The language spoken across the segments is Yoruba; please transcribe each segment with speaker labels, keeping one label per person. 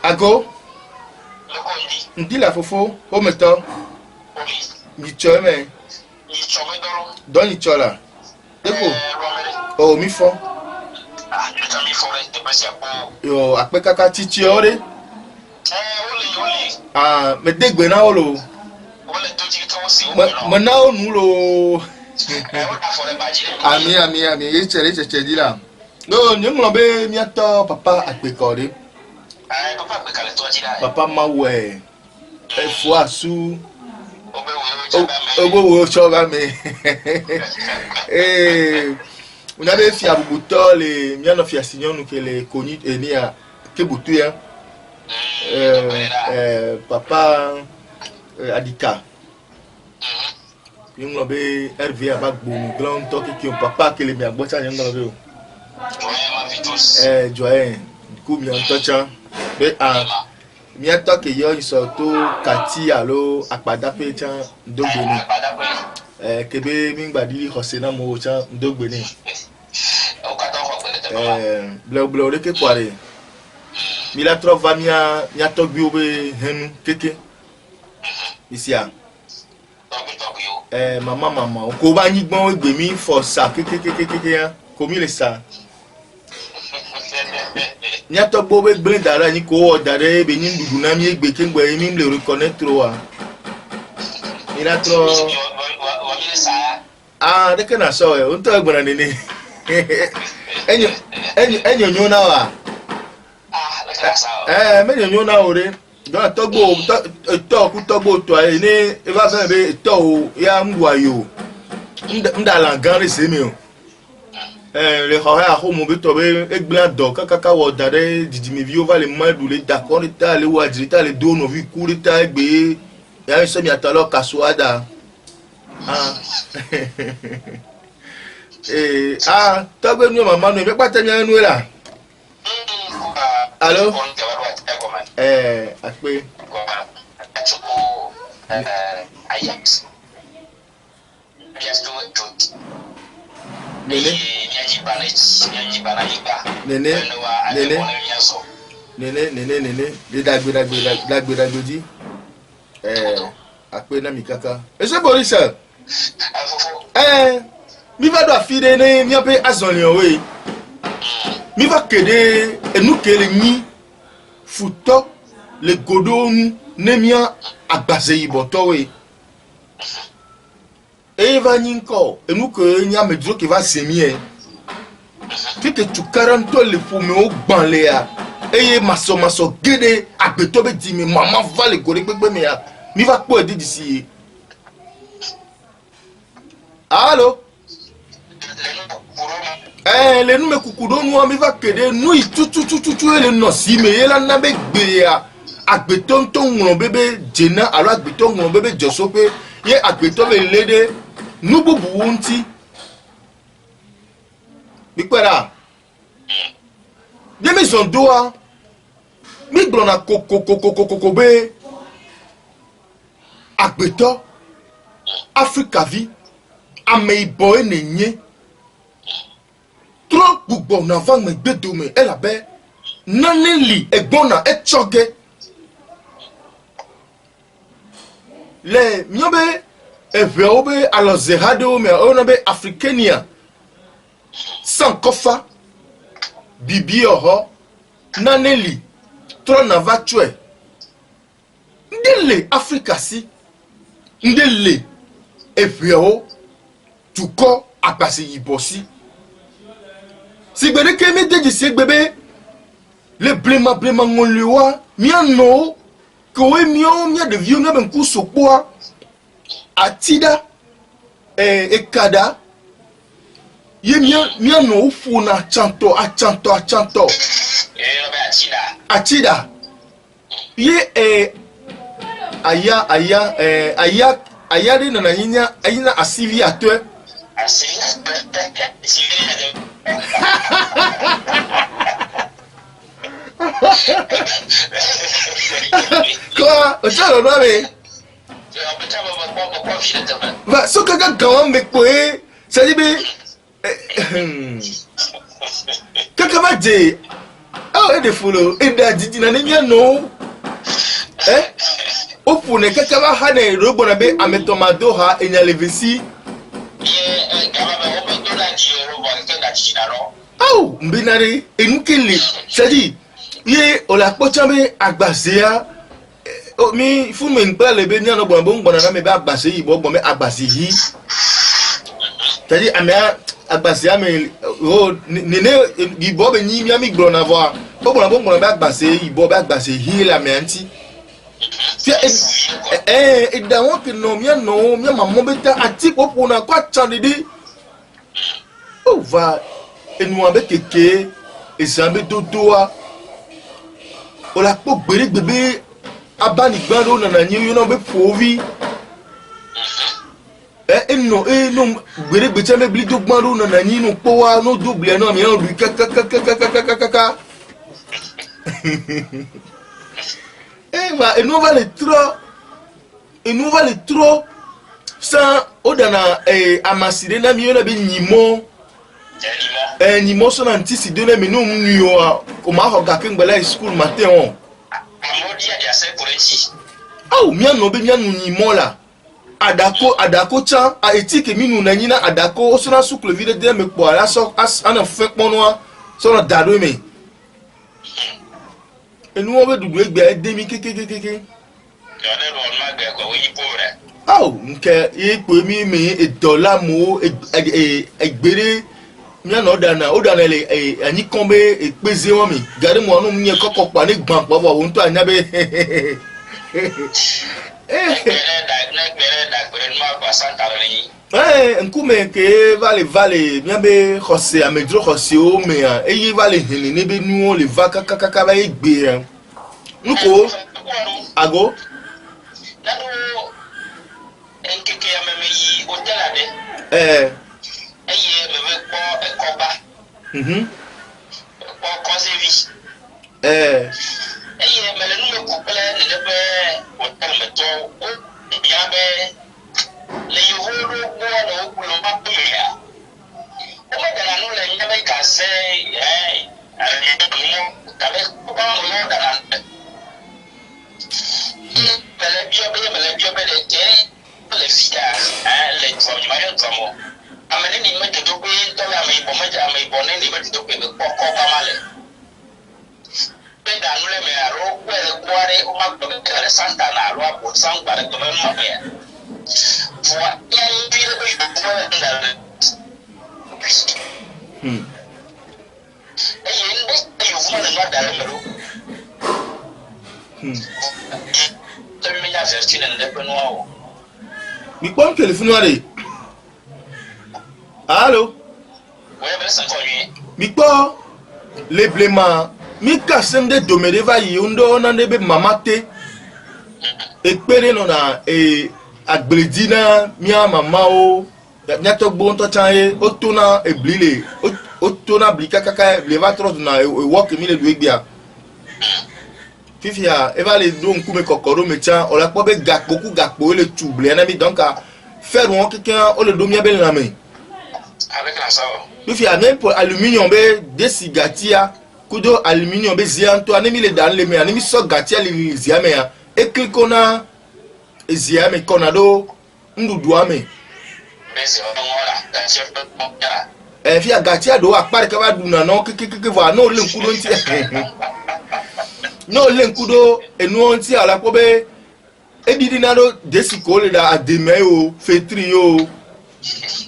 Speaker 1: Ago? Ndi la fofo, o meto. Ni chome. Don ni chola. Eko. Oh, mi fo. Yo, akpe kaka titi ore. Ah, me degbe na olo. Me na onu lo. Ami, ye di la. No, nyonglo be miato papa akpe kore. Papa ma we. E fo asu. Ogo wo choga me. Eh, una be fi abubuto le miano fi asignon nous que les connus ni a ke butu ya. Papa Adika. Nyonglo be RV abagbo mi grand to ki papa ke le mi agbota nyonglo be o. Joye, ku mi ontocha. Be a mi ato ke yo isoto kati alo akpada pe chan dogbeni. Kebe mi gbadi hosena mo chan dogbeni. Bleu reke kware. Mi la trova mia togbi obe henu keke. Isia. Mama. Ko ba nyi gbon egbe mi for sa keke ya. Ko mi le sa. Nya togbo be gbe dara ni ko odare be nyi dudu na mi egbe ke ngbe mi le reconnaître wa. Mi la tro ah, de que na so e, unto egbona nene. Enyo nyona wa. Me nyona ore. Don togbo togbo to ai ni e va fe be to ya ngwa yo. Nda la gan se mi o. Le hohe a homo be to be egbla do kaka wo dare didi mi vi o va le madu le d'accord ta le wa dirita le do no vi kuri ta egbe ya so mi atalo kasuada. Togbe nu mama nu be pata mi anu la. Allô? Akpe. Nene. De dagbe di. Akpe na mi kaka. Ese Boris. Mi va do afide ne mi ape azonli we. Mi va kede enu kele ni futo le godonu ne mia agbaze iboto we. Eva ninko enu ke nya medro ke va semie. Kike tu 40 le pour me o gban le ya. Eye maso gede agbeto be di mi mama va le gode gbegbe me ya. Mi va po edi disi. Allô? Le nou me kukudo nou mi va kede nou i tutu le no si me ye la na be gbe ya. Agbeton ton ngron bebe jena alo agbeton ngron bebe josope ye agbeton be lede nou bubu unti. Bikwera. Ye me zondoa. Mi blona koko be agbeton Africa vi ame ibo enenye. Trop gbogbo na van me gbedo me elabe naneli egbona echoge le miobe eveobe alozehado me onabe africania sans kofa bibi oho naneli tro na vatue ndele africa si ndele eveo tuko apase yibosi. Si gbede ke mi deji si gbebe le blema ngoliwa miano ko we mio mia de vieux mia ben ku sokpoa atida ekada ye miano ufu na chanto atida ye aya de na yinya ayina asivi atwe quoi? Ocha lo me. Va so kaka gawan me koe. Ça dit be kaka va de Ah, et de follow, et d'adidi na nemia no. Opu ne kakaba ha ne robo na be ametomado ha enyalevesi. Oh, mbinare enukele. C'est-à-dire, ye ola pochabe agbasea. Mi fu me nkpa le be ni ano bon bon na me be agbase yi bo bon me agbase yi. C'est-à-dire amea agbasea me o nene ibo be ni mi ami gbo na vo. Bo bon be agbase yi bo be agbase yi la me anti. Et dans que non, mia non, mia maman beta ati pour na quoi tchandidi. Oh va, et nous avec keke, et ça me dodoa. O la po bébé, abani gbando na na nyi no be povi. Non, bébé tchambe blido gbando na na nyi no poa no double no mi on lui kaka. Et nous on va les trop. Et nous va les trop. Sans odana amasire na mi na be nyimo. Nyimo so na ntisi de na me no nnuyo a o ma ho ga ke ngbala school matin on.
Speaker 2: Amodi ya se koreti.
Speaker 1: Ah, mi no be mi anu nyimo la. Adako cha a etike mi nu na nyina adako so na sukle vide de me po ala so ana fe pono so na dado me. Et nous on veut doubler bien demi keke. Oh, nke e pe mi e dollar mo e gbere mi na odana le ani kombe e peze won mi gare mo anu mi e kokko pa ni gban pa bo won to anya be nkume ke vale mi be khose amedro khose o me e yi vale hini ni be nu o le va kaka ba e gbe nko ago
Speaker 2: nkeke ya meme yi hotel ade eye meme ko ekoba ko service eye mele nu me ko pele ne be hotel me to o ya be le yo ho ro ko na o kulo ba pe ya o me dala nu le nya be ka se ale mo ta be ko ba mo na dala mele bio be de ke le fia le tro ni ma yo tro mo amene ni me to pe to la me bo ne ni me to pe ko ba male pe da nu le me aro pe le kware o ma ko ke le santa na aro apo san gba de ko me ma pe fo ya ni bi le be ko na le yin be yo mo na ma da le me ro to mi ya se na le pe no o
Speaker 1: mi pon téléphone wale allô
Speaker 2: ouais ben ça connu
Speaker 1: mi po le blema mi ka sende domede va yi ndo na nebe mamate e pere no na agbledina mi mama o nya to gbo to chan e o to na eblile o to na blika kaka le va trop na e work mi le du egbia fifia eva le do nkume kokoro mecha o la po be gakpo le tuble na mi donc a faire won quelqu'un o le do mi be la me
Speaker 2: avec la ça
Speaker 1: fifia même pour aluminium be desigatia kudo aluminium be zianto anemi le dan le me anemi so gatia le ziame ya e klikona e ziame konado ndudu ame
Speaker 2: c'est voilà chef de
Speaker 1: fia gatia do apare ka ba duna no keke va no le nkudo nti no lenkudo enu onti ala ko be edidi na do desiko le da ademe o fetri o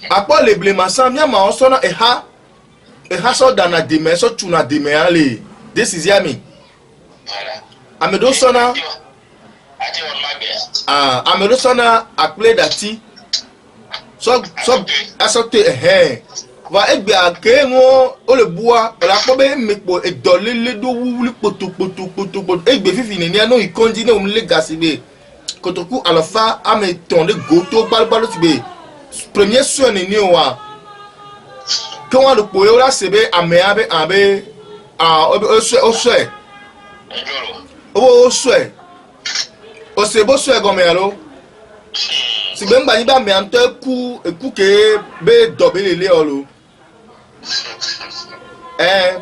Speaker 1: apo le blema sam ya ma oso na eha so da na deme so tu na deme ale this is yami
Speaker 2: voilà
Speaker 1: amedo so na
Speaker 2: ati on magbe
Speaker 1: amedo so na akple dati so asote va egbe ake won o le bua o la po be mepo edolele do wuli poto egbe fifi ni no ikonji ne o le gasi be kotoku alafa ame ton de goto balbalo ti be premier soin ni o wa ke won do po o la sebe ame abe o so o se bo so go me alo si be ngba ni ba me anto eku ke be dobele le olo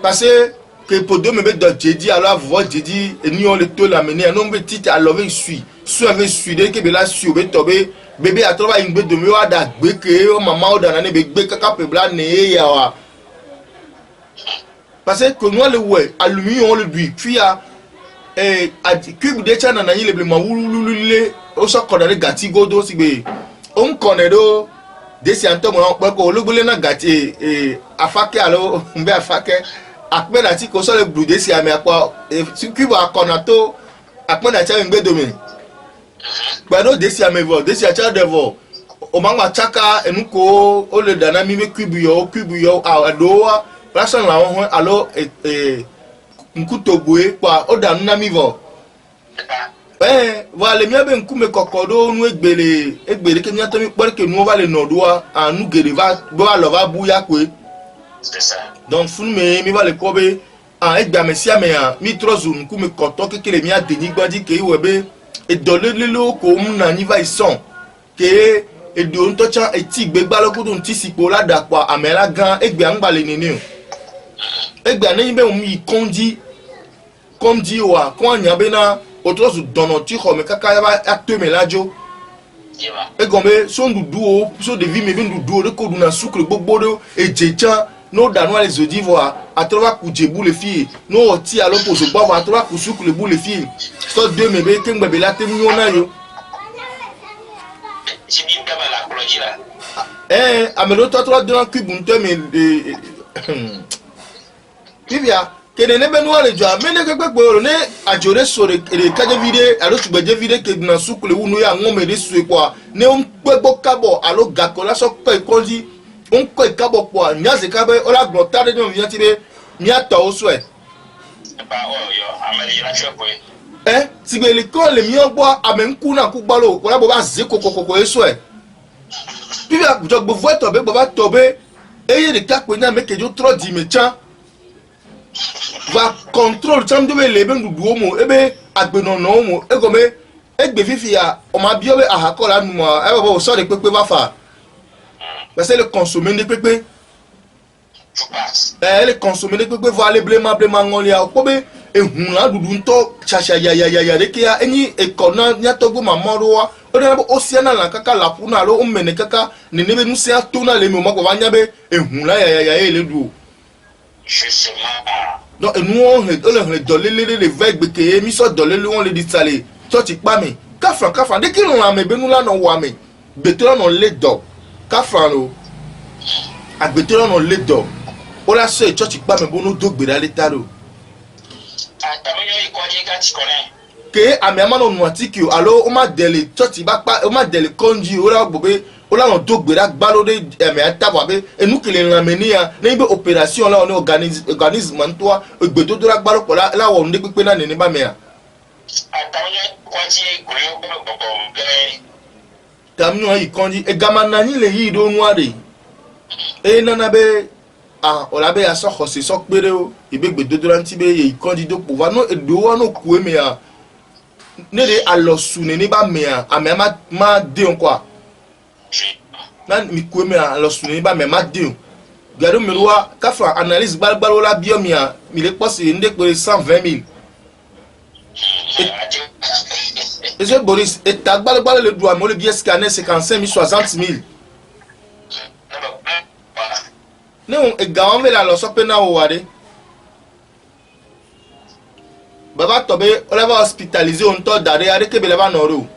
Speaker 1: parce que pour deux me de Jédi alors voir Jédi et ni on le to la mener non petit alors il suit avec suit dès que bela suit be tobe bébé a trouvé une de me da gbe que maman o da na ne be gbe kaka pe bla ne ya wa parce que nous le ouais aluminium on le lui puis a cube de chana na yile ma wululule o so kodare gati godo si be on connaît do desi anto mo pe ko ologbole na gati afake alo mbe afake akpe na ti ko so le blue desi ame apa cube akona to akpe na cha ngbe domi gbado desi ame vo desi acha devo o ma ma chaka enuko o le dana mi be cube yo adowa person la won alo nkutogwe kwa o da nna mi vo va le mia be nkume kokodo nu egbele ke nyato mi por ke nu va le nodua anu gere va lo va buya kwe
Speaker 2: c'est ça
Speaker 1: donc fun me mi va le kobe egba mesia me mi trozu nkume koto kekele mi adeni gbadi ke iwebe e dolelelo ko na ni va ison ke e do ntocha eti gbegba lokudu nti sipo la dakwa amela gan egbe angbale nini egbe ani be mi kondi comme dit wa ko anya be na otros dono ti ko me kaka ba ateme lajo e gombe so ndudu o so de vie me be ndudu o de ko duna sucre gbogbo do ejejan no danu les odivoa atrova ku jebu le fi no ti alo poso gba atrova ku sucre le bu le fi so de me be ke ngbe la temi ona yo
Speaker 2: si bi ba la koloji la
Speaker 1: amelo to to de cube nte me Vivia kene ne benu ale jo amene ke gbegbo ne ajore sore ere kaje vide alo tugbeje vide ke na sukule unu ya ngome de su kwa ne on gbegbo kabo alo gakola so pe konji on ko kabo kwa nyaze kabe ola glotade no via tibe mi ato oso e
Speaker 2: ba o yo amele la chwe boy
Speaker 1: tigbe ko le mi ogbo amenku na ku gbalo wala bo ba ze kokoko eso e Vivia jo gbo vo tobe bo ba tobe eye de kakwe na meke jo tro di mecha va contrôle cham de le ben du omo ebe agbeno no omo egome egbe fifi ya o ma bi obe ahakola nu mo e bo so de pepe va fa parce que le consommer de pepe le consommer de pepe va le blema ngolia ko be ehun la dudu nto chacha ya de ke ya eni ekona nya togo mamoro wa o de bo osiana la kaka la puna lo o mene kaka ne ne be nu se atona le mo ko va nya be ehun la ya ele du non et nous on le donner les veilles que mi so donner le on le dit salé toi tu pas mais kafran dès que on a me benu la no wa me beto no le do kafran lo agbeto no le do o la so toi tu pas me bonu do gbera le talo
Speaker 2: atameyo ikoje ka ti kone
Speaker 1: ke ami ama no nuatiki alo o ma dele toi tu ba pa o ma dele konji o la gbobe o la no do gbera gbalo de me atabo be enu kele lameni ya na ibe opération la on organisme ntoa egbeto do la gbalo ko la wo nde pepe na nene ba me ya
Speaker 2: atameyo kwaji goyo bobo be
Speaker 1: tamnu yi konji e gama nani le yi do nuare e nana be o la be aso khose so pere o ibe gbedo do lanti be yi konji do pouvoir no e do wa no ku me ya ne de alosu ne ba me ya amema ma de on quoi nan mi ku me ya alosu ne ba me ma de on gado me wa ka fa analyse balbalo la biomia mi le passe nde ko 120 000 et je Boris et ta balbalo le doigt mo le bien scanner 55 000 60 000 non e gawan vela lo so pe na o wade baba tobe o la va hospitaliser on to dare are ke bele ba noro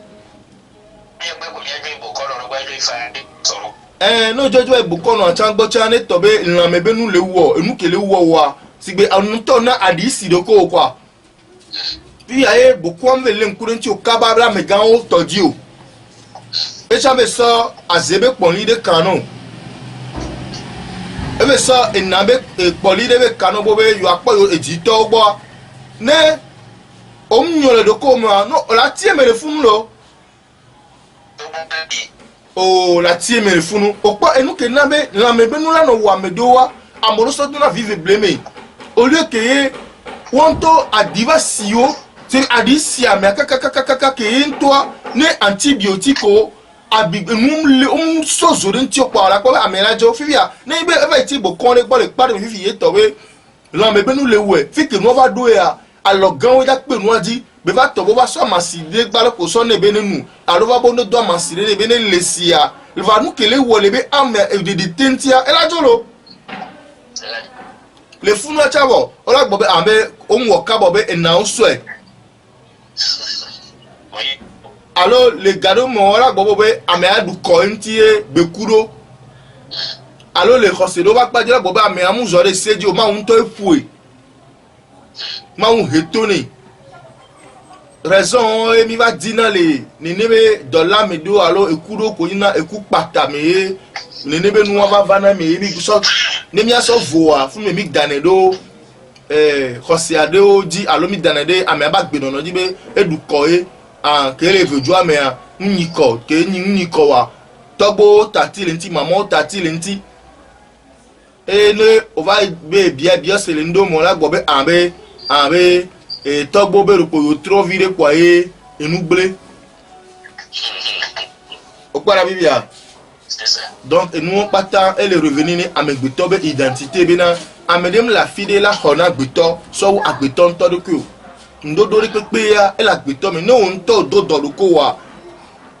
Speaker 1: no jojo e bukono chan gbo chan ne tobe lan mebe nu le wo enu kele wo wa sigbe anu to na adisi do ko kwa bi aye bukom vele nkurenti o kababra me gan o toji o e chabe so azebe ponli de kanon ebe so enabe poli de be kanon bo be yo apo yo ejito gbo ne omnyole do ko ma no la tie me le fun lo o la tie me le funu opo enu ke nabe la me benu la no wa me do wa amoro so do na vive bleme au lieu que wonto adiva sio c'est adisia me kaka ke toi ne antibiotico abi num sozo de ntio pa la ko amela jo fivia ne be eva ti bo kon le gbo le pare fifi ye towe lan me be nous le ouais fi que nous va do ya alors gan o ja pe nous a dit be va to bo va so amaside gba ko so ne be nu alors va bo no do amaside ne be ne lesia il va nous que les wole be am de tentia e la jolo le funu a chabo o la gbo be ambe o mu ka bo be e na o so e alors les gado mo la gbo be ame adu ko ntie be kuro alors le khosedo ba pa dira gbo be ame amu zo de seji o ma un to efue ma un hetoni raison e mi va dina le ni nebe dollar me do alors ekuro ko yina eku pata me ni nebe nu va vana me mi so ne mi aso voa fun mi dane do khosiade o di alors mi dane de ame ba gbe no di be edu ko e an kele veju ame a nyiko ke nyiko wa togbo tati lenti mama tati lenti e ne o va be bia se le ndo mo la gbo be ambe et togbo be ro ko trop vire quoi et nous blé au quoi la bibia donc nous pas tant elle est revenue à mes gbeto identité bena amedem la fille la hona gbeto so agbeto nto do ko ndo do ri pepe ya elle agbeto me no nto do do ko wa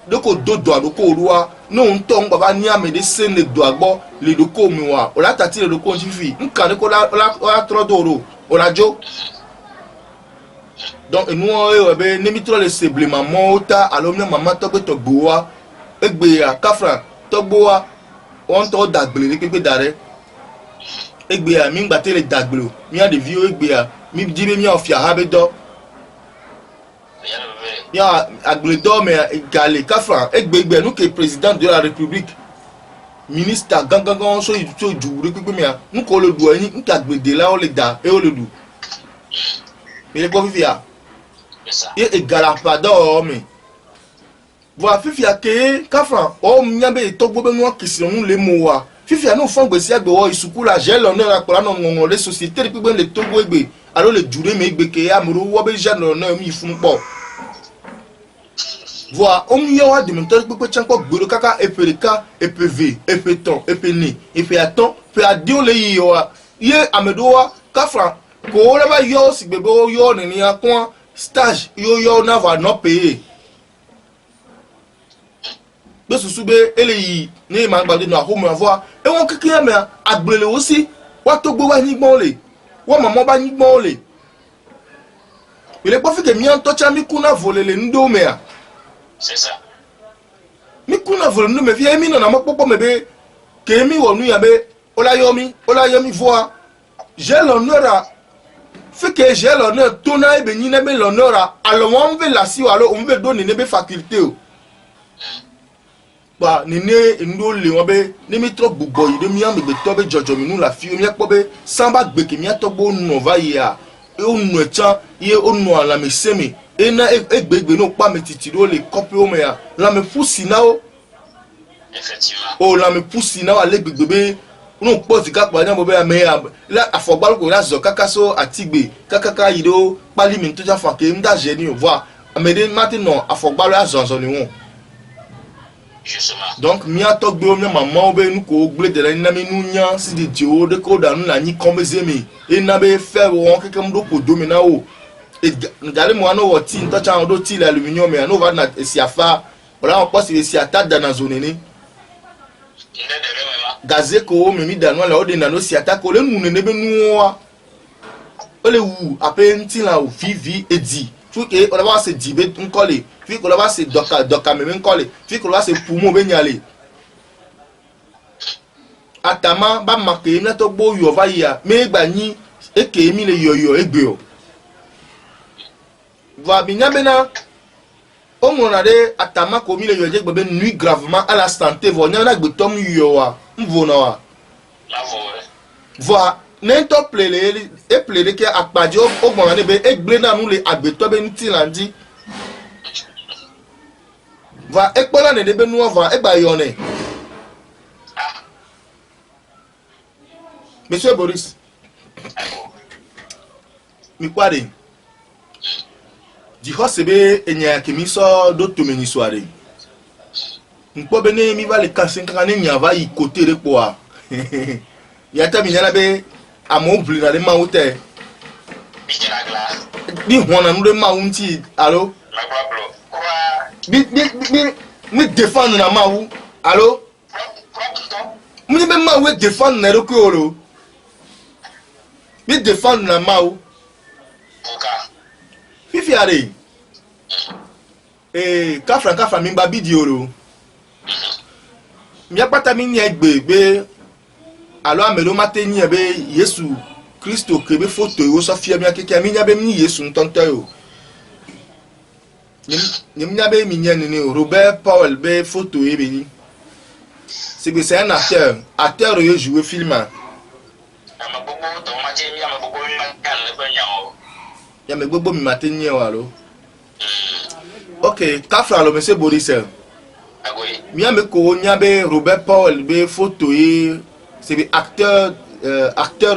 Speaker 1: do ko do do ko ruwa no nto ngba ba ni amede se ne do agbo le do ko mi wa o la tati le do ko nfi nkan ni ko la tro do ro o la jo. Donc nous on be nemitro le seble maman ta alomne maman to be to gbowa egbe ya kafran to gbowa on to dagbele le pepe dare egbe ya mi ngba tele dagbelo mi a de vio egbe ya mi dibe mi ofia ha be do ya agbele do me gale kafran egbe nous que président de la république ministre gangan so ju re pepe mi a nous ko le do yin nka agbede la o le da e o le du il ko fifia et galapado me voilà fifia ke kafran o nyabe to gbo be no kisirun le mo wa fifia no fon gbesi agbe wo isuku la gel on na pola no ngongon le société de pe le togo egbe alo le jure me egbe ke amuru wo be jano na mi fun po voilà o mi yo wa de mentor pe chanko gboro kaka eperika epv epeton epeni epeaton pe adio le yo ye amedowa kafran ko le ba yo sigbebo yo ni akon stage yo na va no payer be susu be eleyi ni ma gbade no ahom avoir e won keke me agblele aussi wa to gbo wa ni gbon le wa mama ba ni gbon le ile po fi ke mi an to cha mi kuna volele ndo me a
Speaker 2: c'est ça
Speaker 1: mi kuna volele ndo me fi mi na mo popo me be ke mi wonu ya be olayomi voa j'ai l'honneur fait que j'ai l'honneur tona e be ni ne be l'honneur alors on veut la si alors on veut donner ne be faculté ba ni ne ndo le won be ni mi trop bubo yi de mi am be to be jojo mi nu la fi mi po be samba gbe ke mi to gbo nu va ya e o nu echa ye o nu ala me semi e na egbegbe no pa me titi ro le copy o me ya la me pusi na o
Speaker 2: effectivement
Speaker 1: o la me pusi na wa le gbegbe be no po ti ka pa na mo be me ya la afogbalu ko la zo kakaso atigbe kakaka yido pali mi to ja fa ke nda je ni o voir amede maintenant afogbalu azonzo ni won
Speaker 2: justement
Speaker 1: donc mi a to gbe o mi mama o be nu ko gble de la na mi nu nya si de ti o de ko da nu na ni komeze mi e na be fe won keke mdo ko domina o e dale mo ano wo ti nto cha do ti aluminium me no va na esi afa ola on posi esi atada na zone ni gaze ko me mi danu la o de na no si atako le nu ne be nu wa o le wu ape nti la o vivi edi fu ke o la ba se dibe nkole fi ko la ba se doka me nkole fi ko la ba se pumo be nyale atama ba make mi to gbo yo va ya me gba yin eke mi le yoyo egbe o va binyabena o mo na de atama ko mi le yoyo egbe be nuit gravement à la santé vo nya na gbe tom yo wa mvo na wa va nento plele e plele ke apaje o mo na be egbe na nu le agbeto be nti landi va ekpola ne de be nu va egba yo ne Monsieur Boris mi kwade di hosebe enya kemiso do tomeni soare npo be ne mi va le kansen kan ne nya va yi côté re po a ya ta mi nyana be amo blina de maute
Speaker 2: Bijinagla.
Speaker 1: bi hona no de maunti allo
Speaker 2: Magwablo. Kwa.
Speaker 1: mi défendre na mawu allo mi be mawu défendre na roko oro mi défendre na mawu
Speaker 2: Buka.
Speaker 1: fifi are kafra mi gba video oro mi apata mi ni egbe allo amelo mateni ebe Yesu Kristo kebe photo yo so fia mi akeke mi nya be mi Yesu ntonto yo ni mi nya be mi nya ni Robert Paul be photo ebe ni c'est un acteur yo jouer film
Speaker 2: Amagogo to mache mi amagogo mi kan le banyawo.
Speaker 1: ya me gbogbo mi mateni o allo OK kafra lo monsieur Boris
Speaker 2: Agoy.
Speaker 1: mi nya me ko nya be Robert Paul be photo e c'est acteur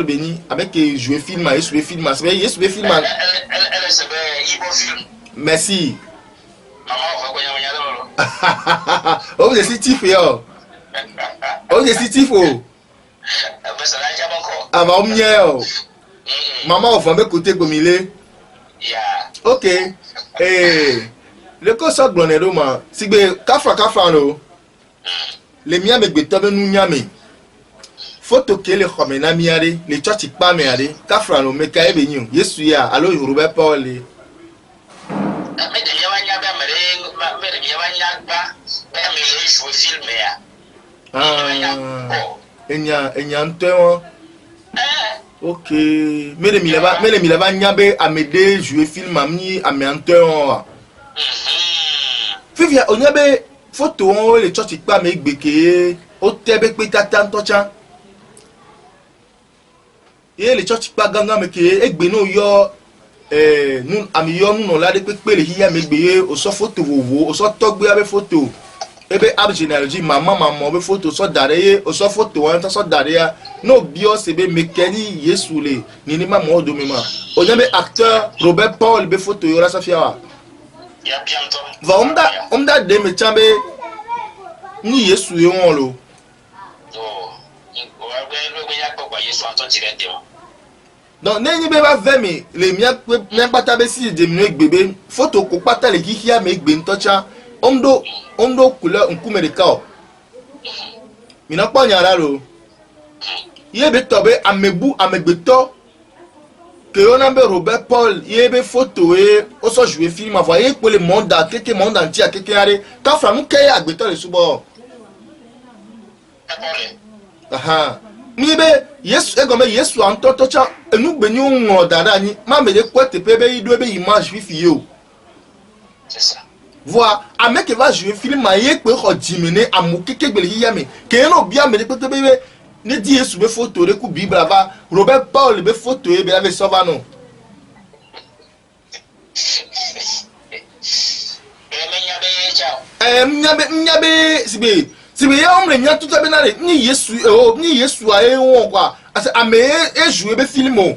Speaker 1: béni avec jouer film et jouer film c'est bien jouer film
Speaker 2: Elle se fait Ibo film.
Speaker 1: merci
Speaker 2: Maman va ko nyama nyalo.
Speaker 1: oh je suis tif yo oh je suis tif oh
Speaker 2: Besa la jaba ko.
Speaker 1: ava omnie yo maman on va me côté gomile
Speaker 2: Ya.
Speaker 1: OK le ko so glonero ma sigbe kafra no le mia me gbeto be nu nyame photo ke le khomena miare le church pa me are kafra no me ka ebe nyu Yesu ya allo Robert Paul
Speaker 2: Me de nyawanya ba me de nyawanya ba ba me le jouer film ya.
Speaker 1: enya nto OK mele mi leba nyabe amede jouer film amni amianto fifia onyabe photo on le church pa me gbeke o tebe pe tata ntocha ye le church pa ganga me ke egbe no yo nun ami yo nun la de pe le hiya me gbe o so photo wo o so togbe abe photo ebe abgenealogy maman be photo so dare o so photo wan so dare ya no bio sebe mekeni Yesu le ni maman do mema o nyame acteur Robert Paul be photo yo la safia wa
Speaker 2: Ya bientôt.
Speaker 1: va omda de me chambe ni Yesu yo won lo
Speaker 2: Oh. Wa gbe ya ko kwa Yesu anto tire de mo.
Speaker 1: donc ne be ba vemi le mia pata be si de mi gbebe photo ko pata le kihia me gbe ntocha ondo couleur nkume de kao mina pa nyara lo ye be tobe amegbeto que on a be Robert Paul ye be photo e o so jouer film avoyer pour le monde quelque monde entier quelque are ka fra mu ke agbeto le subo aha mi be Yesu egome Yesu antotocha enu gbeni unwo dada ni ma me de kwete pe be ido be image fifi yo
Speaker 2: C'est ça.
Speaker 1: Voilà, un mec qui va jouer film maïe peut rediminer à mouquer que yame que no bien mais peut bébé ne dit sur mes photos de coup bible là Robert Paul be photo et bien avec ça va non nyabe sibe ya omre nya tout ça benare ni Yesu a won quoi ase ame e jouer be film o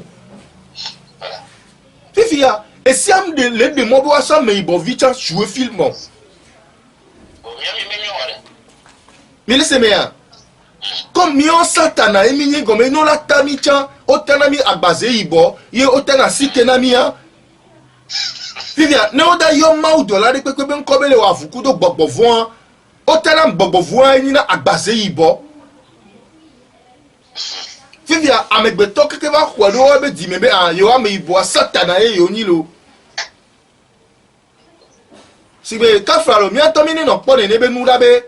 Speaker 1: fifia et si am de le de mo bo ça me ibo vicha jouer film o mi le semea comme mion satana e mi ni gome no la tamicha o tanami agbaze ibo ye o tana sikenami a fifia ne o da yo maudo la de pepe ben kobele wa fuku do gbogbo fun o tana gbogbo fun ni na agbaze ibo fifia amegbeto keke ba kwado be di mebe an yo ame ibo satana e yo ni lo sibe kafralo mi atomini no pone nebe nura be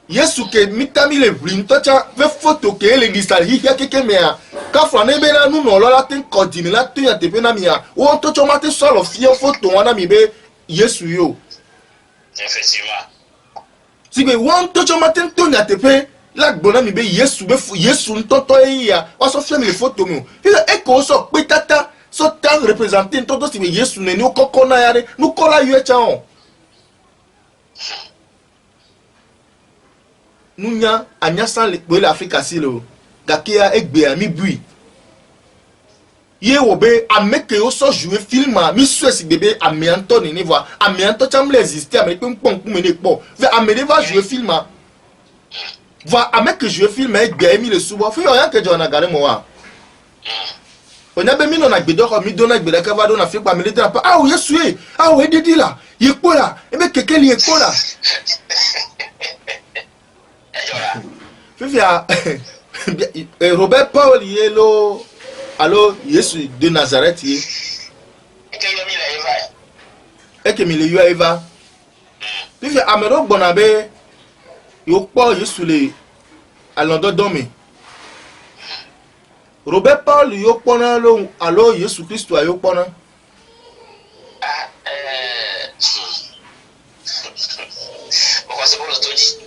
Speaker 1: Yesu ke mitami le brintocha ve photo ke le disal hi ya keke mea kafra nebe na nu no lola tin kodini la tu ya tepe na mia o to choma te solo fi photo wana mi be Yesu yo
Speaker 2: Effectivement.
Speaker 1: sibe won to choma tin to ya tepe la gbona mi be Yesu ntoto e ya o so fi mi le photo mi e ko so pe tata so tan representer ntoto sibe Yesu ne ni o kokona ya re nu kola yu e cha on nunya anyasa le Africa silo gakia egbe ami bui ye wo be ameke o so jouer film mi suesi bébé ami Anthony ni voix ami Anthony chamble exister avec un pon ku mene po ve amede va jouer film va ameke jouer film egbe mi le subo fi o yan ke jona gare mo wa On a mis dans la bédor, mi donne la cavade, on a fait pas militaire. Ah oui, yes, ah oui, Didi là, il est quoi là? Et bien, quelqu'un il est quoi là? Fifia, Robert Paul, il est là. Alors, Jésus de Nazareth, il est. Et que mi le yo Eva. Fifia, Amero Bonabe, il pas Jésus le. Alando Domi. Robert Paul, il est pas là. Alors, Jésus Christ, il est pas là.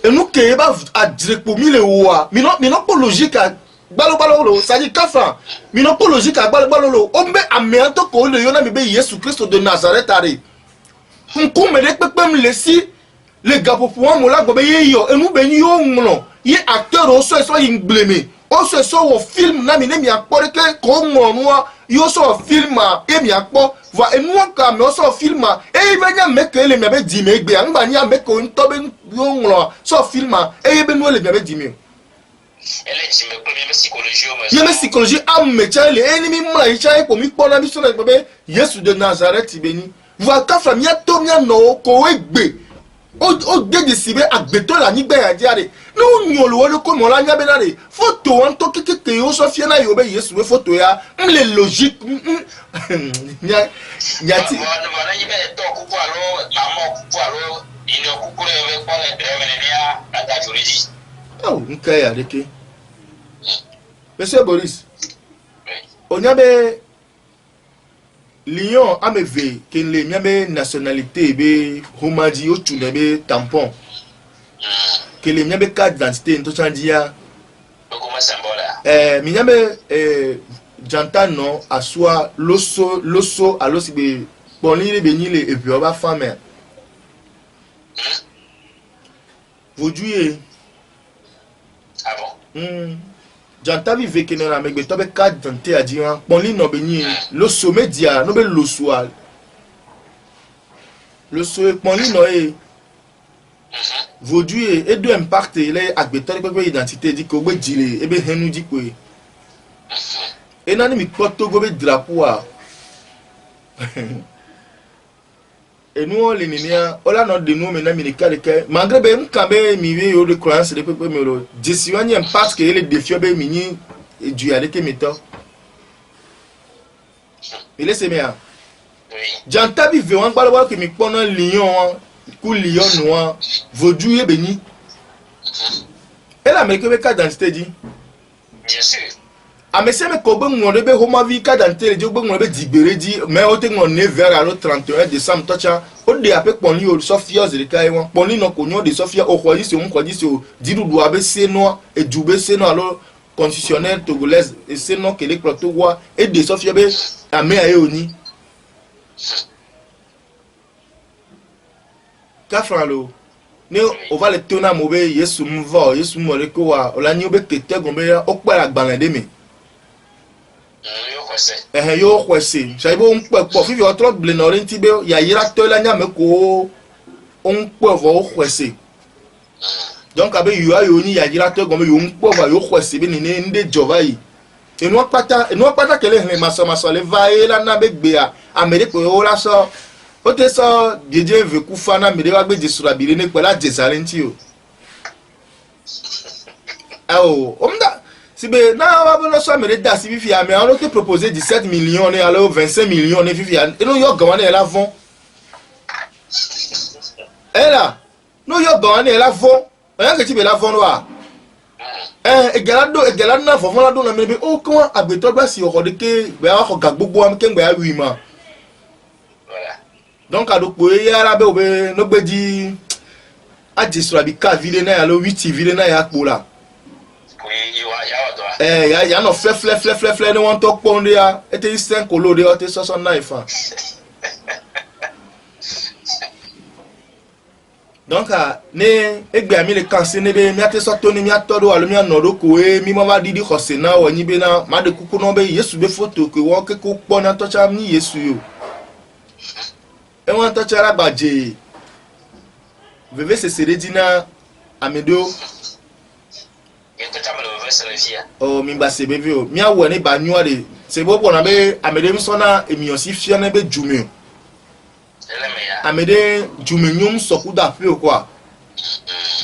Speaker 1: Et nous qui va à dire pour mille ouah, mais non pas logique à balobalo, ça dit kafa, mais non pas logique à balobalo. On met à méanto ko le yona mi be Jésus Christ de Nazareth ari. On comme les pepem laisser les gars pour moi mola go be yo et nous ben yo nglo. Y acteur au so blâmé. On se sort au film na mi ne mi akpore ke ko mo yo so film e mi akpo va et nous quand me so film et il vient me que le mi be di me gbe an ba ni a me ko nto be yo nglo so film et be no le mi be di me.
Speaker 2: Elle dit me premier psychologie au
Speaker 1: Il y a psychologie à me tiens les ennemis moi il tient pour mi pona mi so na be Yesu de Nazareth béni. Va ka famia to mi no ko egbe. O de sibe agbeto la ni gbe ya diare. No nyolo wo ko mo la nya be na re. Photo an to keke yo so fie na yo be Yesu we photo ya. Le logique. Nya ti.
Speaker 2: Voilà ni be to ku po alo mamo ku po alo ino ku ko le ko le dremelia ata juriji.
Speaker 1: Oh, nkai ya deke. Monsieur Boris. Onyabe Lyon ameve kenle miabe nationalité be homadi o tunebe tampon. Kele miabe carte d'identité nto chandia.
Speaker 2: Comment symbole?
Speaker 1: Miabe jantan non aswa loso alosi be bonli be ni le et puis on va femme. Vauduye.
Speaker 2: Ah bon?
Speaker 1: Janta vive que na megbe to be carte d'identité a dire bonli no be ni lo sommet dia no be lo soal. Le soe bonli no e Vauduye et deux impact les agbeto pe identité dit ko be dile e be henu di ko e. Et nani mi poto go be drapeau a. Et nous les ninia ola no de nous maintenant mi kale ke malgré be nkambe mi we yo de croyance de pepe me lo disiwani impact que les défis be mini et du avec meto. Il est mea.
Speaker 2: Oui.
Speaker 1: Janta bi ve wan gbalo ke mi pona lion ku lion noir Vauduye beni. Et la meke be carte d'identité dit.
Speaker 2: Bien sûr.
Speaker 1: A monsieur me ko be ngore be homa vi carte d'identité di be ngore be dibere di mais o te ngone vers le 31 décembre tocha o de ape ponli o Sofia de kai won ponli no ko nyo de Sofia o kwadi se on kwadi se o didu do abe se no e djube se no alors constitutionnel togolaise et c'est non que les protocoles et de Sofia be ame aye oni ka fralo ne o va le tona mo be Yesu mva Yesu mo le ko wa o la ni o be tete gombe o pa la gban de mi. Yo kwese saibo on pe po fifi o tro ble no renti be ya yira to la nya me ko on pe vo kwese donc abe yo ayo ni ya yira to gombe yo on pe vo yo kwese be ni nde jova yi enu pata kele hne maso le va e la na be gbe a amerique o la so o te so jeje ve ku fa na mere wa gbe jesura bire ne pe la jesarenti o oh omda sibe na wa bo so mere da si fifi a me on te proposer 17 millions et alors 25 millions ne fifi et no yo gawane la fond là no yo gawane la fond rien que tu be la fond wa egalado na fofo la do na me be o kan agbeto gba si oko de ke be a ko ga gbogbo am ke ngbe a wi ma
Speaker 2: Voilà.
Speaker 1: donc adopo e ara be obe no gbe di a jesura bi ka vile na ya lo 8 vile na ya po la. Ya no fle ne want to ponde ya ete isten kolode o te so knife. Donc ne egbe ami le kanse ne be mi ate so to ni mi atodo alo mi anodo ko e mi mama didi khose na wo nyi be na ma de kuku no be Yesu be photo ko wo ke ko po na to cha ni Yesu yo. E won to cha ra baje. Veve se seredina amedo. Oh, mi ba se bebe o mi awo ni ba nyu ade c'est beau pour n'aber amede msona emiosi fiane be jume amede jume nyum sokuda fe quoi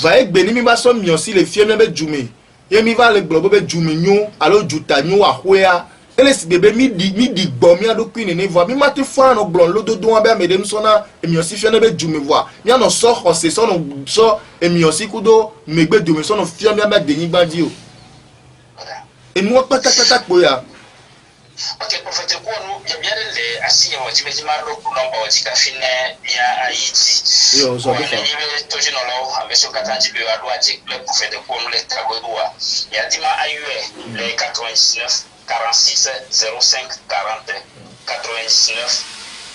Speaker 1: va egbe ni mi ba so miosi le fiane be jume ye mi va le globo be jume nyu alo juta nyu ahoya ele si bebe mi di gbo mi ado queen ni vo mi mati fa no glon lo dodo be amede msona emiosi fiane be jume vo mi ano so hose so no so emiosi kudo megbe jume so no fiane be denyi gbadi o enu patata poya.
Speaker 2: Ok, prophète Kouanou, il y a bien les assis, moi, tu me dis, Marlo, pour l'envoi, tu as fini, il y a Haïti.
Speaker 1: Yo, ça va.
Speaker 2: Il y a toujours dans l'eau, mais sur 90 de la loi, le prophète Kouanou, les Tagodoua. Il y a Dima Ayue, les 99, 46, 05, 40, 99,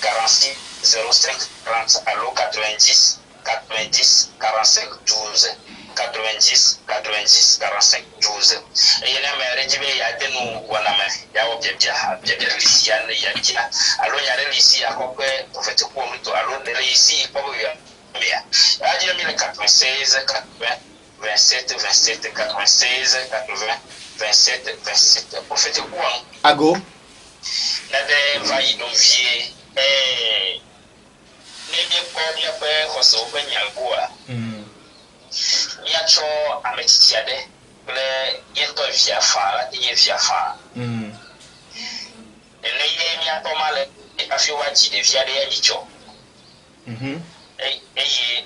Speaker 2: 46, 05, 40, allo 90, 90, 45, 12. 90, 90, 45, 12. Et il y a un régime, il y a des noms, il y a des ici, il y a des alors il y a des ici, à quoi on fait tout pour nous, alors des ici, pas bien. Il y a 96, 80, 27, 27, 96, 80, 27, 27. On fait quoi?
Speaker 1: Ago.
Speaker 2: Il y a des vailles d'envier, et les bien pas bien faire, on se remet à quoi. Yacho ametiade le yento via fa ye via fa ele ye mi atomale e afi waji de via de yicho ye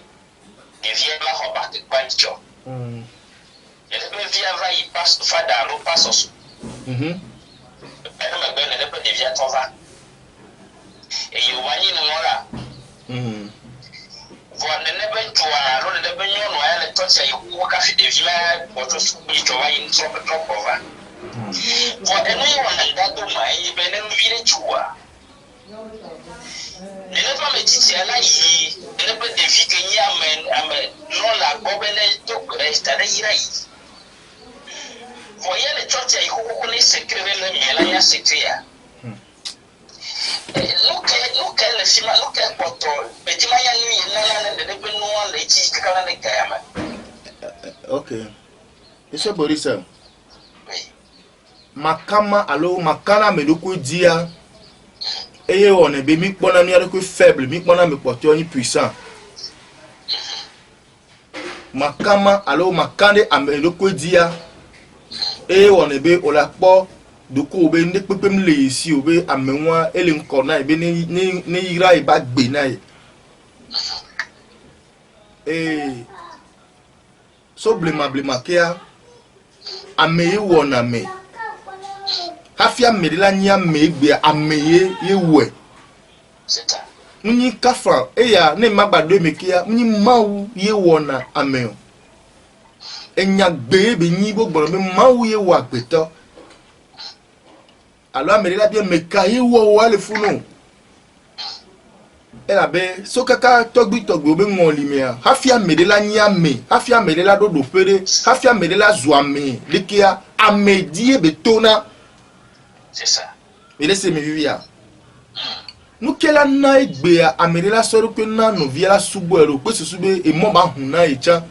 Speaker 2: de via la hoba de kwancho ele be via va yi passe fa da lo passe ele me ben ele be de via tova e yo wani no mora voilà ne ben toi lo ne ben yo no ele tocha yi ko ka fi de via boto su bi to wa yi trop over voilà no yi wana da do ma yi be ne vile chua ele ba me titi ala yi ele be de vi ke yi amen no la go be ne to esta de ira yi voyez le tocha yi ko ne secret le mi la ya secret look at le fima look at poto betima ya ni na de be no le chi kala ne kayama
Speaker 1: okay eso borisa makama alo makana medoku dia eye one be mi pona mi ari ko faible mi pona mi poto ni puissant makama alo makande amedoku dia eye one be olapo doko obe ndi pepe mle isi obe amenwa ele nkona ebe ni ira iba gbe na so blema kia ameye wona me hafia medela nya me gbe ameye yewe nyi kafa eya ne magbado me kia nyi mawu ye wona ameo enya gbe be nyi gboro me mawu ye wa gbeto alors amedela bien me kai wo wale funo ela be so kaka togbi obe ngolimea hafia medela nyame hafia medela do pere hafia medela zuame likia amedie betona
Speaker 2: c'est ça
Speaker 1: mais laissez me vivre nous kela na egbe amedela soro pe na no viela sugboro pe susube e mo ba hun na echa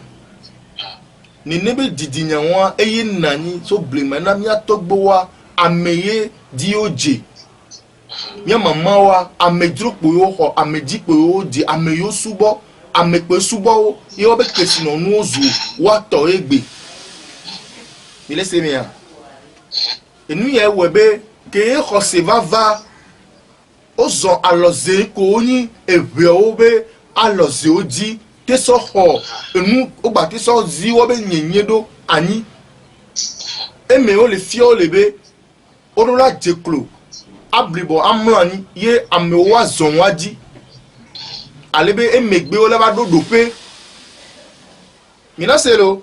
Speaker 1: ni nebe didinya wa eye nani so blema na mi atogbo wa ameye dioje mi mama wa amedropo yo ho amedipo yo di ameyo subo amepe subo yo be kesi no nu ozu wa to egbe mi laisse me ya enu ye webe ke ho se va ozo aloze ko ni ebe obe aloze oji te so ho enu ogba te so zi wo be nyenyedo ani eme o le fio lebe odola jeklo ablibo amlani ye amewa zonwaji alebe emegbe o leba do dope mina selo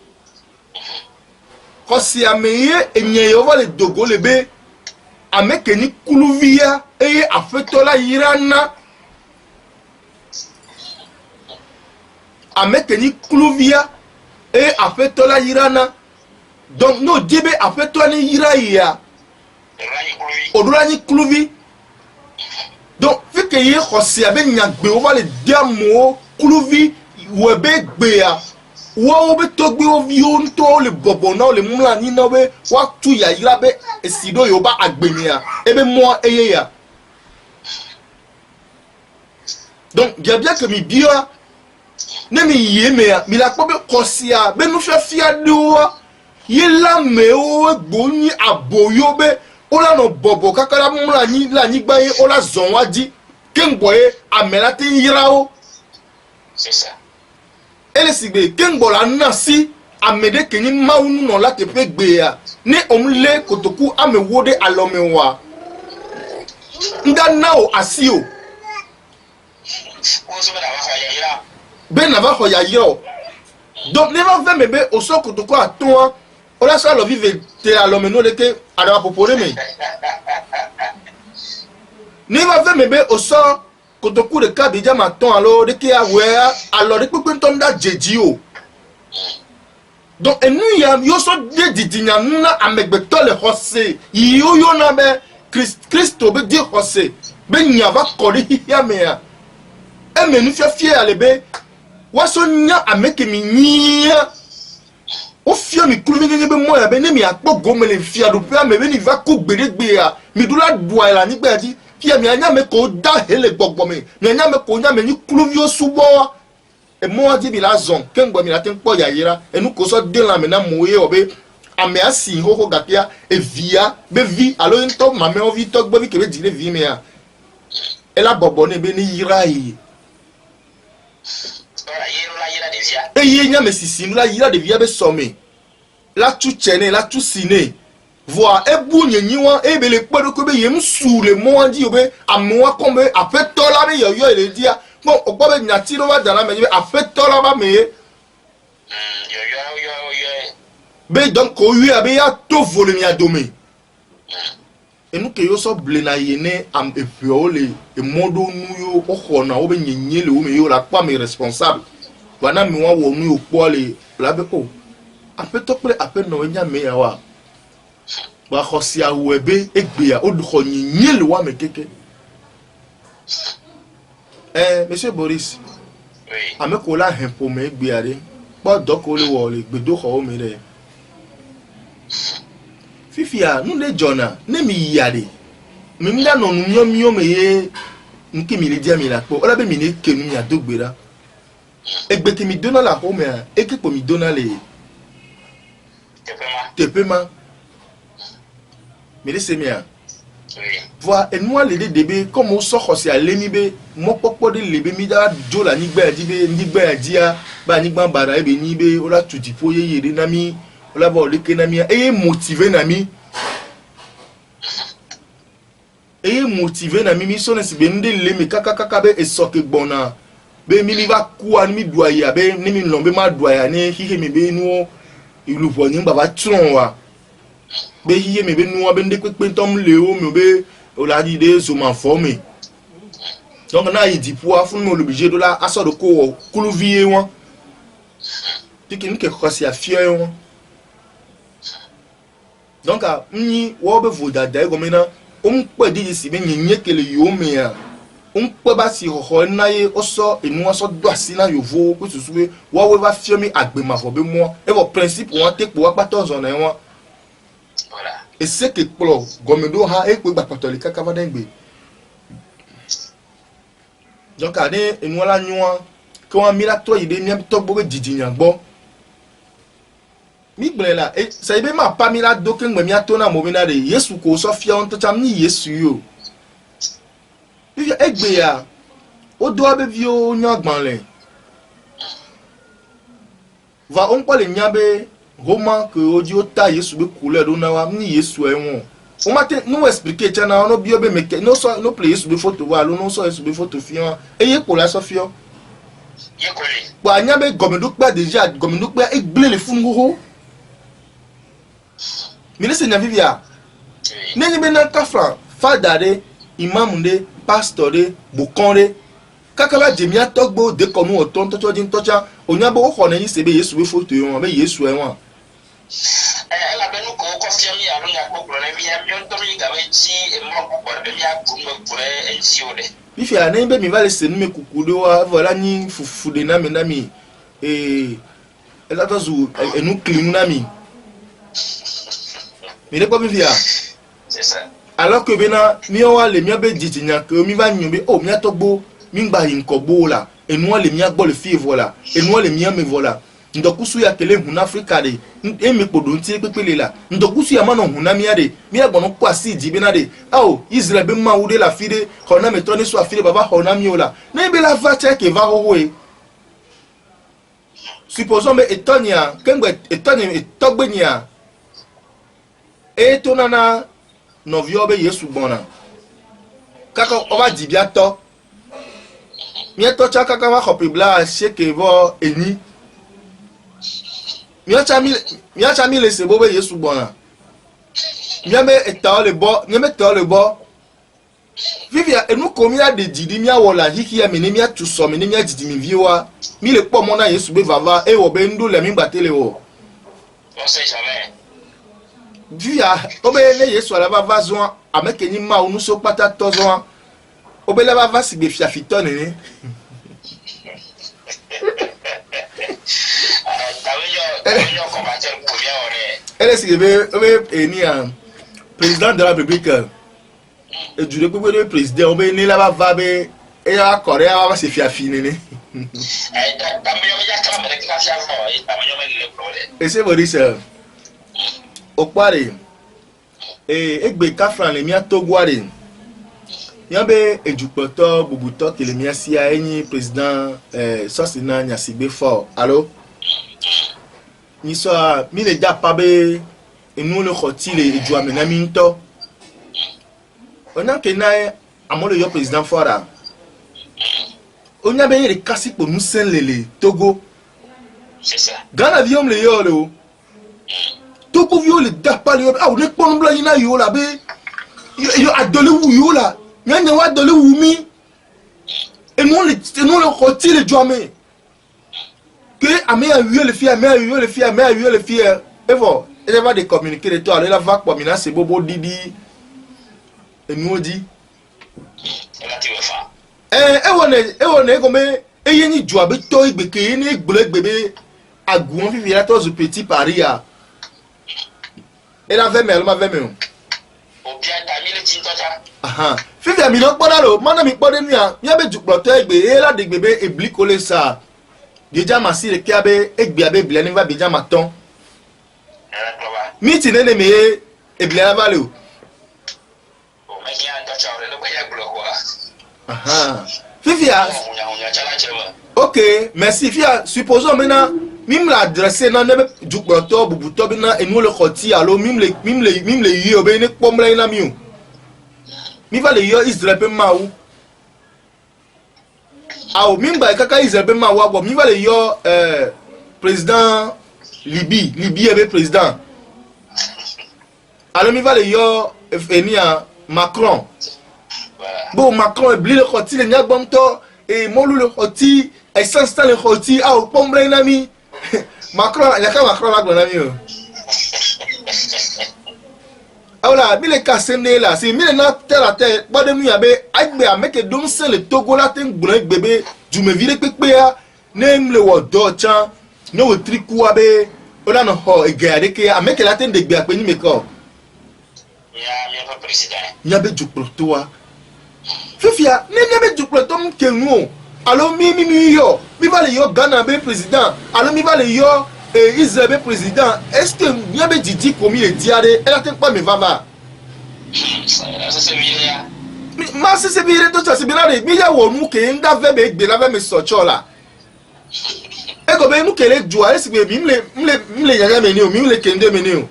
Speaker 1: kosi ameye enye yo vale dogo lebe ameke ni kuluvia eye afetola yirana ameke ni kuluvia eye afetola yirana donc no diebe afetola ni yiraya odurani kluvi donc fait que ye khosi abe nyagbe o va le diamo kluvi webe gbea wo be togbe wo vio nto le bobo na le mula ni na be wa tu ya yira be esido yo ba agbemi ya ebe mo eye ya donc bien que mi bia ne mi yeme ya mi la ko be kosia be nu fia do yela me o gboni aboyo be o la no bobo kakala mula ni la ni gba ye o la zon wa di kengboye amela te yira o
Speaker 2: c'est ça.
Speaker 1: ele sigbe kengbola nasi amede kenyi maunu no la tepe gbe ya ni omle kotoku amewode alomewa nga nao asio be na va hoya yo donc ne va faire mebe oso kotoku aton o la sa lo vive te alomeno le ke ada popore me ne va faire mebe oso kotoku de ka bija maton alo de ke awe alo de pepe ntonda jeji o donc enu ya yo so de didinya na amegbeto le hose yo yo na be Christo be di hose be nya va kori ya me ya e me nu fie ale be wa so nya ameke mi nya o fie mi kulu mi be mo ya be ne mi akpo gomele fia do pe me be ni va ko gbedegbe ya mi dula dua la nigba di fie mi anya me ko da hele gbogbo mi anya me ko nya me ni kulu vi o subo e mo adi bi la zon kengbo mi la ten po ya yira enu ko so de la me na mo ye obe ame asi ho gakia e via be vi alo nto mame o vi to gbo bi kebe di le vi me ya e la bobo ne be ni yira yi e ye nya me sisi la yira de via be some la tu chene la tu sine voir e bu nyenyi wa e be le podo ko be yem su le mo andi obe amwa ko be apeto la be yo le dia bon o gbo be nyati ro wa dala me be apeto la ba me be donc ko wi abe ya to vole mi adome e nu ke yo so ble na yene am e fiole e modo nu yo o khona o be nyenye le o me yo la pa me responsable wana mi wa wo nu o po le la be ko apeto pre ape no nya me ya wa ba khosia webe egbe ya o du kho nyenye le wa me keke monsieur Boris
Speaker 2: Oui.
Speaker 1: ame ko la hen po me egbe ya de po doko le wo le gbedo kho o me le fifia nu le jona ne mi yade mi mda no nu myo me ye nki mi le dia mi la po ola be mi ne kenu mi adogbera egbe ti mi dona la ho me e ke po mi dona le tepema mi le se mi a
Speaker 2: Oui.
Speaker 1: voir et moi le debe comme on sort c'est aller mi be mo popo de lebe mi da jo la ni gba di be ni gba dia ba ni gba bara e be ni be ola tuti po ye yere na mi ola ba le ke na mi e motiver na mi mi so ne se be nde le mi kaka be e so ke gbona be mi va ku an mi doya be ni mi lombe ma doya ni hihe mi be nu ilu vo ni baba tron wa be hihe mi be nu be nde pepe tom le o mi be ola di de zo ma forme donc na yi di po afun mo l'obligé de la aso de ko kulu vie won pikin ke ko si afie won donc a ni wo be voda da go mena pe di si be nyenye kele yo me ya pe ba si ho na ye oso enu aso do asi na yo vo ko susu wo we va fie mi agbema fo be mo e wo principe won te po wa 14 na won
Speaker 2: Voilà.
Speaker 1: et c'est que plo gomedo ha e pe ba patoli kaka va dengbe donc ade enu la nyua ko wa mi la to ide mi to gbo didi nyan gbo mi gble la e sa ibe ma pa mi la do ke ngbe mi ato na mo bi na de Yesu ko so fia on to cham ni Yesu yo bi egbe ya o do abe vi o nya gbanle va on pa le nya be Roma que oji o ta Yesu be couleur do na wa ni Yesu e won o ma te no expliquer chana no bi o be meke no so no play Yesu be photo wa lo no so Yesu be photo fian e ye ko la so fian
Speaker 2: Ye collé.
Speaker 1: pa nya be gomedo pa déjà gomedo pa e gble le fun go mi le se nya vivia
Speaker 2: Oui.
Speaker 1: ne be na kafra fada de imam de pastor de bukonde kakala jemia togbo de konu oton to din tocha onyabo o khona yin se be Yesu be photo yon be Yesu e won
Speaker 2: La benu ko confirmer ya lunga ko pro na via bion to mi gawe ti e mo ko ko be ya ku mo pro en si ode.
Speaker 1: bi fi ana be mi va le se nu me kukudo wa voilà ni fufu de na mi eza zu enu klimu na mi ne pas vivre
Speaker 2: c'est ça
Speaker 1: alors que bena mi wa le mi be jitinya que mi va nyombe o mi atogbo mi ngba yin ko bo la enu le mi agbo le fi voilà enu le mi me voilà ndokusu ya kele hun Africa de emi podo nti pepele la ndokusu ya mano hun na mi ade mi agbo no kwa si di bena de oh Israel be ma wude la fide hona me toni so afide baba hona mi ola na be la va check va howe supposons me etonia kengbe etonia etogbenia etonana novio be Yesu bona kaka oba dibia to mieto cha kaka wa kopibla sheke vo eni miacha mi le sebo be Yesu bona miame eta le bo vivia enu komia de didi mia wola hiki ya meni mia tuso meni mia didi mi viwa mi le po mona Yesu be vava e wo be ndu le mi batele wo
Speaker 2: on sait jamais
Speaker 1: via obe ne Yesu ala vava zo ameke ni ma unu so pata tozo obe la vava si be fia fitone ne elle si be obe eni président de la République et du le président obe ni la vava be e ya Korea va se fia fine ne et c'est vrai ça okpare egbe kafran le mia togware yabe ejukpoto bubuto kele mia sia enyi président sosina nyasigbe fo allo ni so mi le ja pabe enu le khotile eju amena minto ona kenai amolo yo président fora onya be yere kasi po nusen lele Togo
Speaker 2: c'est ça
Speaker 1: Ghana viom le yo le Togo vio le dapa le ah ne pon bla ina yo la be yo adole wu yo la nyanya wa adole wu mi et non le khoti le jome que ame a yo le fia et bon elle va de communiquer de toi elle va quoi mina c'est bobo didi et nous dit e wone comme eyeni joabe to igbeke ni gbelegbebe agun vivi la to zo petit Paris a et la veme elle ma veme
Speaker 2: o bia ta mi le tin toja
Speaker 1: aha fifi ami no poda lo mana mi pode nu ya mi abe jukplo to egbe e la de gbebe ebli kole sa deja masi le kiabe egbe abe bia ni va beja maton mi ti nene me ebli la vale o
Speaker 2: me ya toja o le ko ya glo ko
Speaker 1: aha fifi a ok merci fia supposons maintenant mim la adresser na ne jukplo bubuto bi na enu le khoti alo mim le yi obe ni pomle na mi o mi va le yo Israel pe ma ou aw mim ba kaka Israel pe ma wa bo mi va le yo président Libye ebe président alors mi va le yo enia Macron bon Macron ebli le khoti le nyagbom to e molu le khoti e sanstan le khoti aw pomle na mi Macron yaka Macron la gbona mi o awla mi le kasene la si mi le na terre bode mu yabe agbe ameke dom se le Togo la ten gbona gbebe jume vire pepe ya nem le wodo chan no we triku abe ona no ho egade ke ameke la ten de gbe ape ni meko
Speaker 2: ya mi fa président
Speaker 1: ya be jukro to wa fifia ne be jukro to mu kenu alors mi yo mi va le yo Ghana be président alors mi va le yo Israel be président est-ce que mi be didi komi le diare elle a ten pas me vava
Speaker 2: ça c'est bien
Speaker 1: ma c'est bien to ça c'est bien là mi ya wo mu ke nda ve be gbe la ve me socho la e go be nu kele joa est-ce que mi le yaya me ni o mi le kende me ni o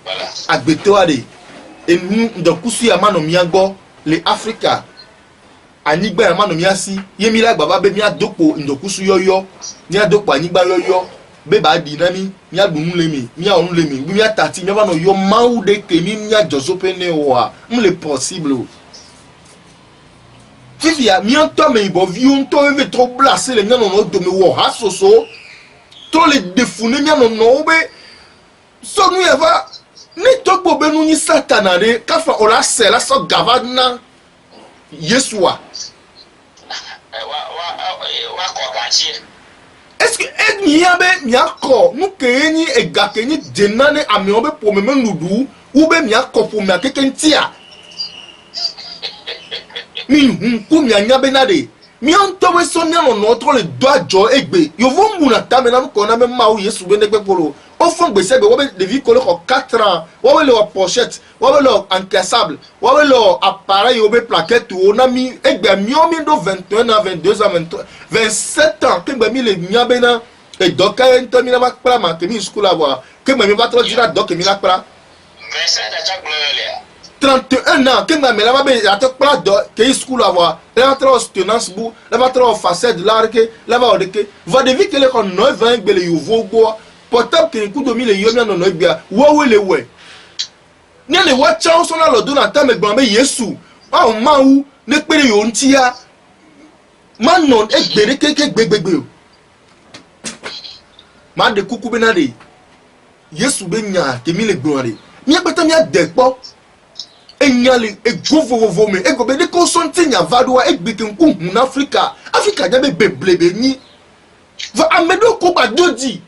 Speaker 2: voilà
Speaker 1: agbeto ade enu ndokusu ya mano mi agbo le Africa anigba ya manu mi asi yemi la baba be mi adopo ndokusu yoyo ni adopo anigba yoyo be ba di na mi adunu le mi orun le mi mi atati mi ba no yo mawu de ke mi ajosope ne wa le possible fifia mi anto me ibo vi onto eve trop blasé le mi no do me wo hasoso to le defune mi no be so nu eva ni tokpo be nu ni satana de kafa ola se la so gavana Yesua
Speaker 2: wa ko kanchi
Speaker 1: est-ce que nia be miako nu ke ni ega ke ni denane ami obe po me nudu ube miako po me akeke ntia mi ku mi anya be na de mi onto we so mi no to le do ajo egbe yo vo mu na ta me na ko na me ma o Yesu be ne gbe poro o fon gbese be wo be David ko le ko 4 ans wo le pochette wo le encaissable wo le appareil obe plaquette o na mi egbe mi o mi do 21 ans 22 ans 23 27 ans ke gbe mi le nya be na e do ka ento mi na ma kpra ma ke mi school avoir ke gbe mi ba tro dira do ke mi la kpra
Speaker 2: 27 da chak le
Speaker 1: 31 ans, quand même, là-bas, il y a tout plein de qui school avoir. Là-bas, trop tenance bout, là-bas, trop facette, là-bas, là-bas, va deviner que les qu'on 9 ans, que les youvo bois, portable que les coups de mille et yomia non bien, ouais, les ouais. N'y a les watch out sur la donne en temps, mais bon, mais Yesu, ah, on m'a où, ne peut les yontia, man non, et béré, bébé. Man de coucou benade, Yesu benya, que mille gloire. N'y a pas tant de pas. Enyali egovovo me egobe de ko sonti nya vadwa egbikin ku hun Africa jabe beblebe ni va amedo ko ba dodi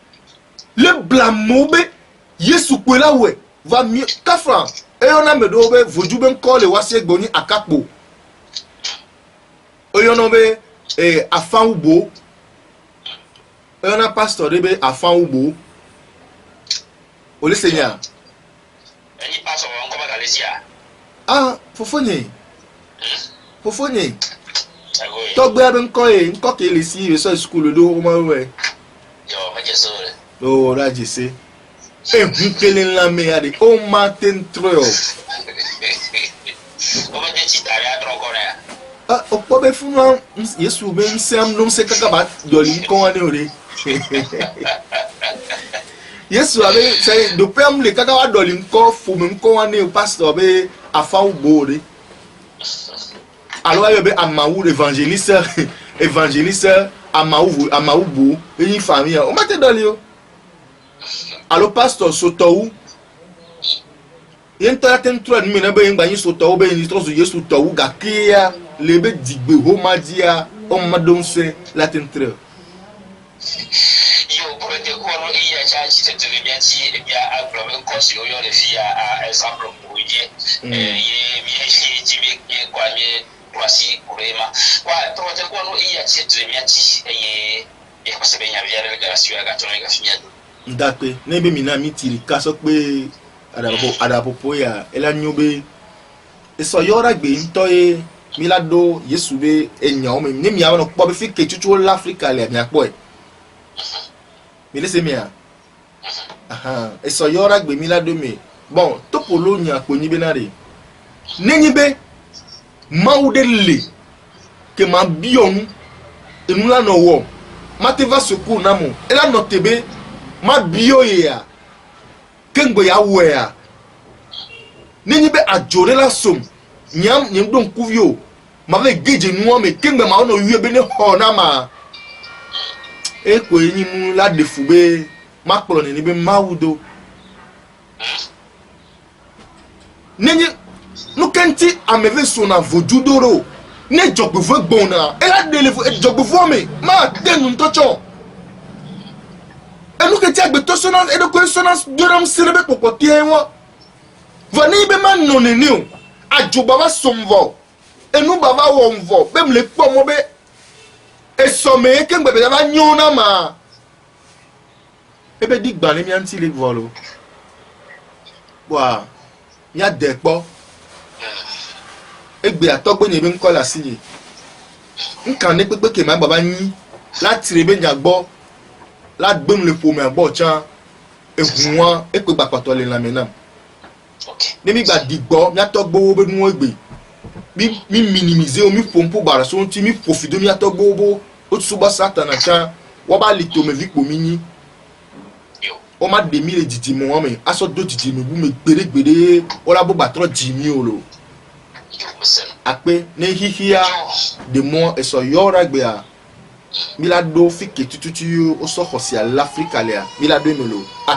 Speaker 1: le blamobe Yesu kwela we va mi kafra e ona medo be voju be nko le wase egboni akapo oyono be afan ubo oyona pastor de be afan ubo ole seigneur
Speaker 2: eni pastor won ko ba galesia
Speaker 1: ah fofonye togbe abe nko ke le si we so school do o ma we
Speaker 2: yo ma jeso le
Speaker 1: o ra jese hunkele nla me ade o matin tro
Speaker 2: o ma jechi tare adro ko na
Speaker 1: ah o po be fun Yesu be nsem no se kaka ba doli ko ane ore Yesu abe say do pem le kaka wa doli nko fu me nko ane o pastor be afa ubode alors yobe amaou évangéliste amaoubo une famille o mate dolio alors pasteur sotou yenta tentro ni na be ngba yin sotou be ni tro so Yesu tou gakia lebe digbe ho madia o madonse la tentro
Speaker 2: yo prote ko no iya cha chi te tele bien ti e bia agro ko si o yo le fia a exemple pour ye ye mi chi ti bi kwa mi kwasi kurema kwa prote ko no iya chi te bien ti e ko se be nya bia le garasio ga to ga fia
Speaker 1: ndape nebe mi na mi tiri ka so pe adapopo ya ela nyobe eso yora gbe nto e mi la do Yesu be enya o mi mi awon po be fi ke tutu l'Africa le mi apo e mi laisse mia aha eso yora gbe mi la do mi bon to polonia ko ni be na re nenyi be maude le ke ma bionu enu la no wo mate va secours na mo ela no tebe ma bio ya kengbo ya wo ya nenyi be ajore la som nyam don kuvio ma ve geje nu me kengbe ma no wi be ne ho na ma e ko yin mu la defube ma polo ni be mawudo nenyi no kenti ameve so na vojudoro ne jogbevo gbona e la delevo e jogbevo me ma denu ntocho enu kenti agbe to sonance e de consonance doram sirebe popotie won vani be ma no ne ni o ajo baba somvo enu baba wonvo be mle po mo be esome ke ngbe be ba nyona ma ebe digba ni mi anti le volo wa ya depo egbe atogbe ni be nkola siye nkan ni pepe ke ma baba yin láti rebe nyagbo la gbem le po me agbo chan ehun wan e pe gbapato le la menam ni mi gba digbo mi atogbo be nu egbe mi minimiser o mi pompo bara so nti mi profido mi atogbo bo o tsuba satana chan wo ba lito me vipo mini o ma de mi le didi mo wan me aso do didi me bu me gbere o la bo batro jimi o lo ape ne hihia de mo eso yora gbe a mi la do fi ke tututu o so khosi l'Afrique ale a mi la do me lo